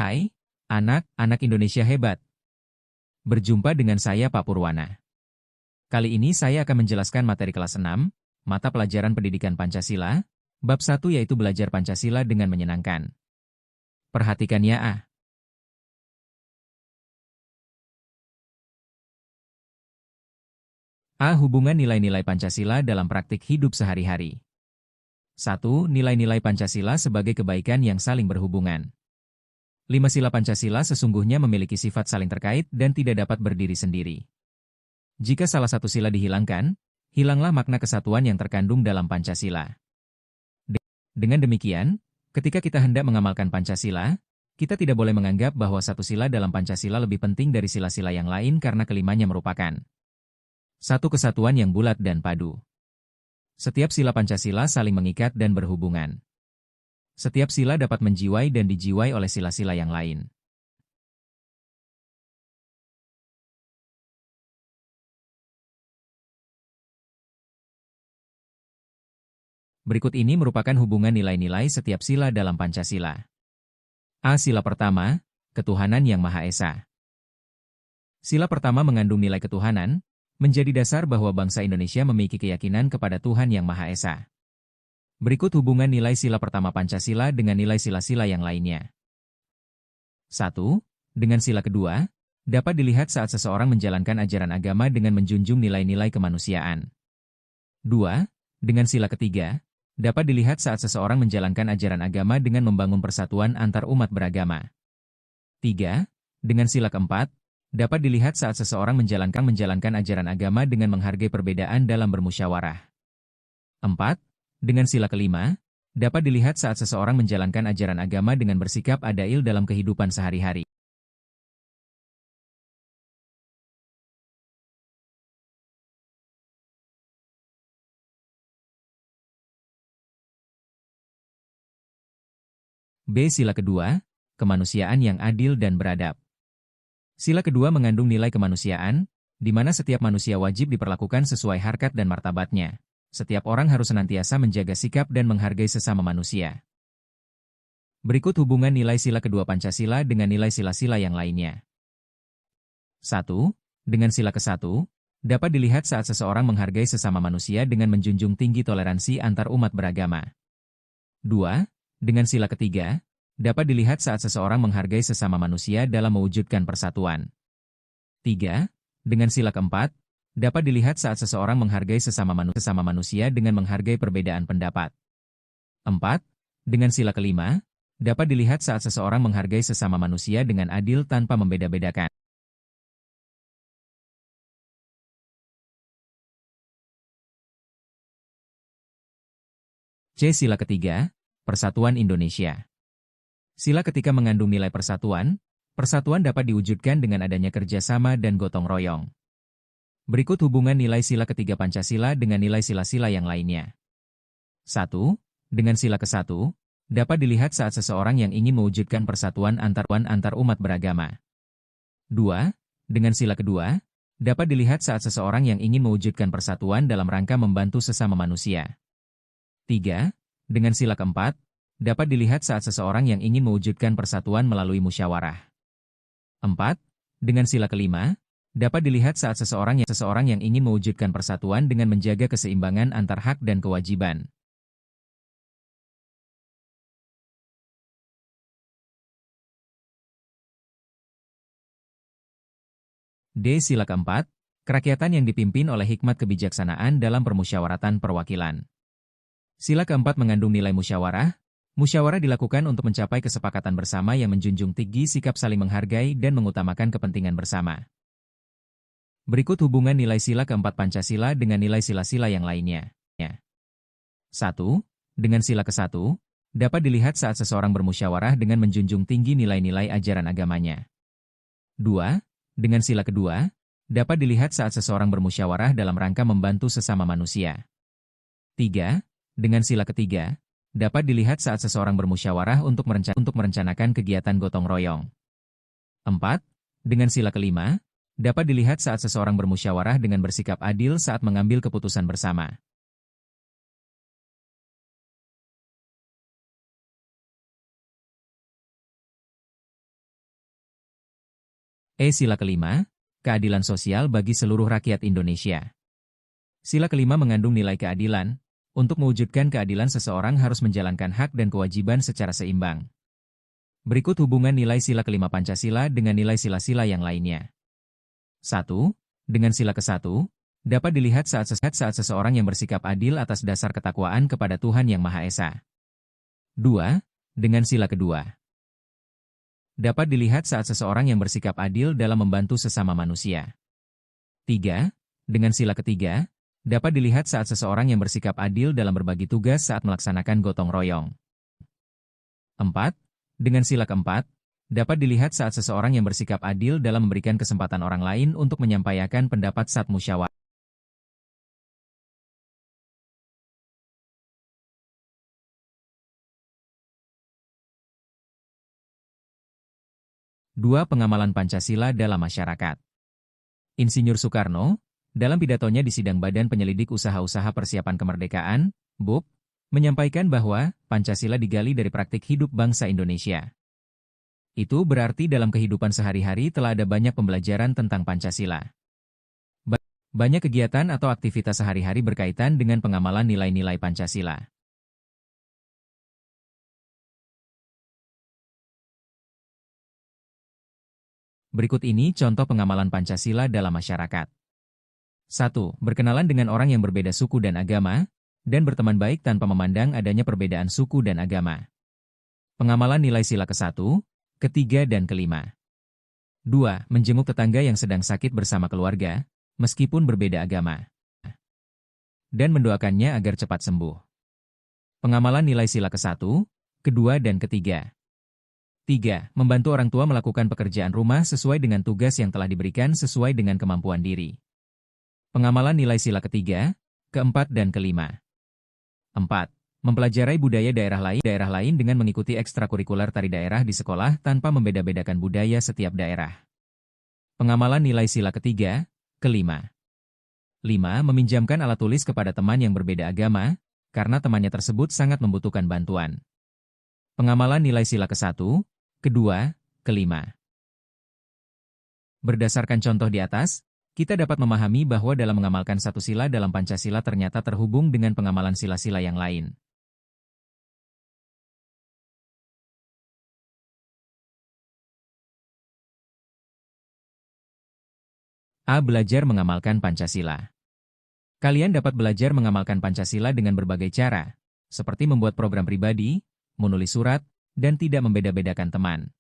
Hai, anak-anak Indonesia hebat. Berjumpa dengan saya Pak Purwana. Kali ini saya akan menjelaskan materi kelas 6, mata pelajaran pendidikan Pancasila, bab 1 yaitu belajar Pancasila dengan menyenangkan. Perhatikan ya Hubungan nilai-nilai Pancasila dalam praktik hidup sehari-hari. 1. Nilai-nilai Pancasila sebagai kebaikan yang saling berhubungan. 5 sila Pancasila sesungguhnya memiliki sifat saling terkait dan tidak dapat berdiri sendiri. Jika salah satu sila dihilangkan, hilanglah makna kesatuan yang terkandung dalam Pancasila. Dengan demikian, ketika kita hendak mengamalkan Pancasila, kita tidak boleh menganggap bahwa satu sila dalam Pancasila lebih penting dari sila-sila yang lain karena kelimanya merupakan satu kesatuan yang bulat dan padu. Setiap sila Pancasila saling mengikat dan berhubungan. Setiap sila dapat menjiwai dan dijiwai oleh sila-sila yang lain. Berikut ini merupakan hubungan nilai-nilai setiap sila dalam Pancasila. Sila pertama, ketuhanan yang Maha Esa. Sila pertama mengandung nilai ketuhanan, menjadi dasar bahwa bangsa Indonesia memiliki keyakinan kepada Tuhan yang Maha Esa. Berikut hubungan nilai sila pertama Pancasila dengan nilai sila-sila yang lainnya. 1. Dengan sila kedua, dapat dilihat saat seseorang menjalankan ajaran agama dengan menjunjung nilai-nilai kemanusiaan. 2. Dengan sila ketiga, dapat dilihat saat seseorang menjalankan ajaran agama dengan membangun persatuan antar umat beragama. 3. Dengan sila keempat, dapat dilihat saat seseorang menjalankan ajaran agama dengan menghargai perbedaan dalam bermusyawarah. 4. Dengan sila kelima, dapat dilihat saat seseorang menjalankan ajaran agama dengan bersikap adil dalam kehidupan sehari-hari. B. Sila kedua, kemanusiaan yang adil dan beradab. Sila kedua mengandung nilai kemanusiaan, di mana setiap manusia wajib diperlakukan sesuai harkat dan martabatnya. Setiap orang harus senantiasa menjaga sikap dan menghargai sesama manusia. Berikut hubungan nilai sila kedua Pancasila dengan nilai sila-sila yang lainnya. 1. Dengan sila ke-1, dapat dilihat saat seseorang menghargai sesama manusia dengan menjunjung tinggi toleransi antar umat beragama. 2. Dengan sila ketiga, dapat dilihat saat seseorang menghargai sesama manusia dalam mewujudkan persatuan. 3. Dengan sila keempat, dapat dilihat saat seseorang menghargai sesama manusia dengan menghargai perbedaan pendapat. 4. Dengan sila kelima, dapat dilihat saat seseorang menghargai sesama manusia dengan adil tanpa membeda-bedakan. C. Sila ketiga, Persatuan Indonesia. Sila ketika mengandung nilai persatuan, persatuan dapat diwujudkan dengan adanya kerjasama dan gotong royong. Berikut hubungan nilai sila ketiga Pancasila dengan nilai sila-sila yang lainnya. 1. Dengan sila ke-1, dapat dilihat saat seseorang yang ingin mewujudkan persatuan antar umat beragama. 2. Dengan sila kedua, dapat dilihat saat seseorang yang ingin mewujudkan persatuan dalam rangka membantu sesama manusia. 3. Dengan sila keempat, dapat dilihat saat seseorang yang ingin mewujudkan persatuan melalui musyawarah. 4. Dengan sila kelima, dapat dilihat saat seseorang yang ingin mewujudkan persatuan dengan menjaga keseimbangan antar hak dan kewajiban. D. Sila keempat, kerakyatan yang dipimpin oleh hikmat kebijaksanaan dalam permusyawaratan perwakilan. Sila keempat mengandung nilai musyawarah. Musyawarah dilakukan untuk mencapai kesepakatan bersama yang menjunjung tinggi sikap saling menghargai dan mengutamakan kepentingan bersama. Berikut hubungan nilai sila keempat Pancasila dengan nilai sila-sila yang lainnya. 1. Dengan sila ke-1, dapat dilihat saat seseorang bermusyawarah dengan menjunjung tinggi nilai-nilai ajaran agamanya. 2. Dengan sila kedua, dapat dilihat saat seseorang bermusyawarah dalam rangka membantu sesama manusia. 3. Dengan sila ketiga, dapat dilihat saat seseorang bermusyawarah untuk merencanakan kegiatan gotong royong. 4. Dengan sila kelima, dapat dilihat saat seseorang bermusyawarah dengan bersikap adil saat mengambil keputusan bersama. Sila kelima, keadilan sosial bagi seluruh rakyat Indonesia. Sila kelima mengandung nilai keadilan. Untuk mewujudkan keadilan seseorang harus menjalankan hak dan kewajiban secara seimbang. Berikut hubungan nilai sila kelima Pancasila dengan nilai sila-sila yang lainnya. 1. Dengan sila ke-1, dapat dilihat saat seseorang yang bersikap adil atas dasar ketakwaan kepada Tuhan Yang Maha Esa. 2. Dengan sila kedua, dapat dilihat saat seseorang yang bersikap adil dalam membantu sesama manusia. 3. Dengan sila ketiga, dapat dilihat saat seseorang yang bersikap adil dalam berbagi tugas saat melaksanakan gotong royong. 4. Dengan sila keempat, dapat dilihat saat seseorang yang bersikap adil dalam memberikan kesempatan orang lain untuk menyampaikan pendapat saat musyawarah. 2. Pengamalan Pancasila dalam masyarakat. Insinyur Soekarno, dalam pidatonya di sidang Badan Penyelidik Usaha-Usaha Persiapan Kemerdekaan, BUP, menyampaikan bahwa Pancasila digali dari praktik hidup bangsa Indonesia. Itu berarti dalam kehidupan sehari-hari telah ada banyak pembelajaran tentang Pancasila. Banyak kegiatan atau aktivitas sehari-hari berkaitan dengan pengamalan nilai-nilai Pancasila. Berikut ini contoh pengamalan Pancasila dalam masyarakat. 1. Berkenalan dengan orang yang berbeda suku dan agama, dan berteman baik tanpa memandang adanya perbedaan suku dan agama. Pengamalan nilai sila ke-1, ke-3 dan ke-5. 2. Menjenguk tetangga yang sedang sakit bersama keluarga, meskipun berbeda agama, dan mendoakannya agar cepat sembuh. Pengamalan nilai sila ke-1, ke-2 dan ke-3. 3. Membantu orang tua melakukan pekerjaan rumah sesuai dengan tugas yang telah diberikan sesuai dengan kemampuan diri. Pengamalan nilai sila ke-3, ke-4 dan ke-5. 4. Mempelajari budaya daerah lain dengan mengikuti ekstrakurikuler tari daerah di sekolah tanpa membeda-bedakan budaya setiap daerah. Pengamalan nilai sila ke-3, ke-5. 5. Meminjamkan alat tulis kepada teman yang berbeda agama, karena temannya tersebut sangat membutuhkan bantuan. Pengamalan nilai sila ke-1, ke-2, ke-5. Berdasarkan contoh di atas, kita dapat memahami bahwa dalam mengamalkan satu sila dalam Pancasila ternyata terhubung dengan pengamalan sila-sila yang lain. A. Belajar mengamalkan Pancasila. Kalian dapat belajar mengamalkan Pancasila dengan berbagai cara, seperti membuat program pribadi, menulis surat, dan tidak membeda-bedakan teman.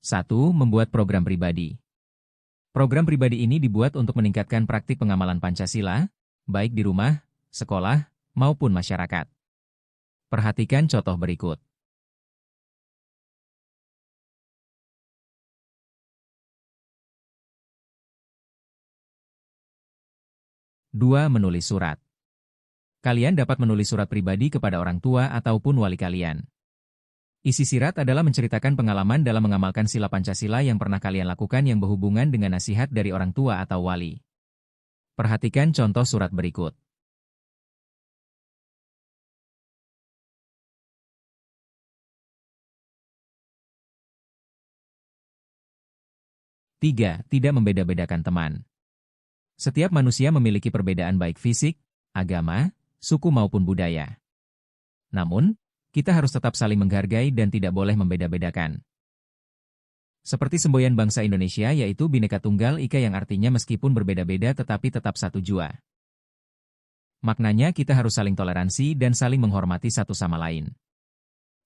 1. Membuat program pribadi. Program pribadi ini dibuat untuk meningkatkan praktik pengamalan Pancasila, baik di rumah, sekolah, maupun masyarakat. Perhatikan contoh berikut. 2. Menulis surat. Kalian dapat menulis surat pribadi kepada orang tua ataupun wali kalian. Isi sirat adalah menceritakan pengalaman dalam mengamalkan sila Pancasila yang pernah kalian lakukan yang berhubungan dengan nasihat dari orang tua atau wali. Perhatikan contoh surat berikut. 3. Tidak membeda-bedakan teman. Setiap manusia memiliki perbedaan baik fisik, agama, suku maupun budaya. Namun, kita harus tetap saling menghargai dan tidak boleh membeda-bedakan. Seperti semboyan bangsa Indonesia yaitu Bhinneka Tunggal Ika yang artinya meskipun berbeda-beda tetapi tetap satu jua. Maknanya kita harus saling toleransi dan saling menghormati satu sama lain.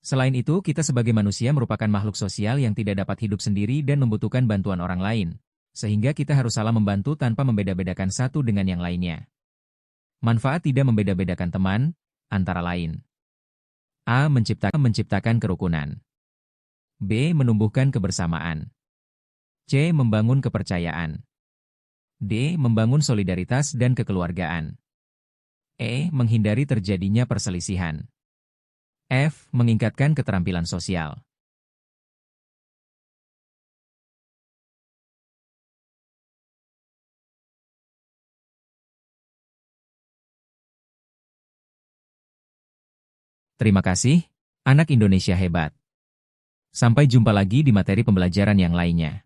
Selain itu, kita sebagai manusia merupakan makhluk sosial yang tidak dapat hidup sendiri dan membutuhkan bantuan orang lain, sehingga kita harus salah membantu tanpa membeda-bedakan satu dengan yang lainnya. Manfaat tidak membeda-bedakan teman, antara lain: A. Menciptakan kerukunan. B. Menumbuhkan kebersamaan. C. Membangun kepercayaan. D. Membangun solidaritas dan kekeluargaan. E. Menghindari terjadinya perselisihan. F. Meningkatkan keterampilan sosial. Terima kasih, anak Indonesia hebat. Sampai jumpa lagi di materi pembelajaran yang lainnya.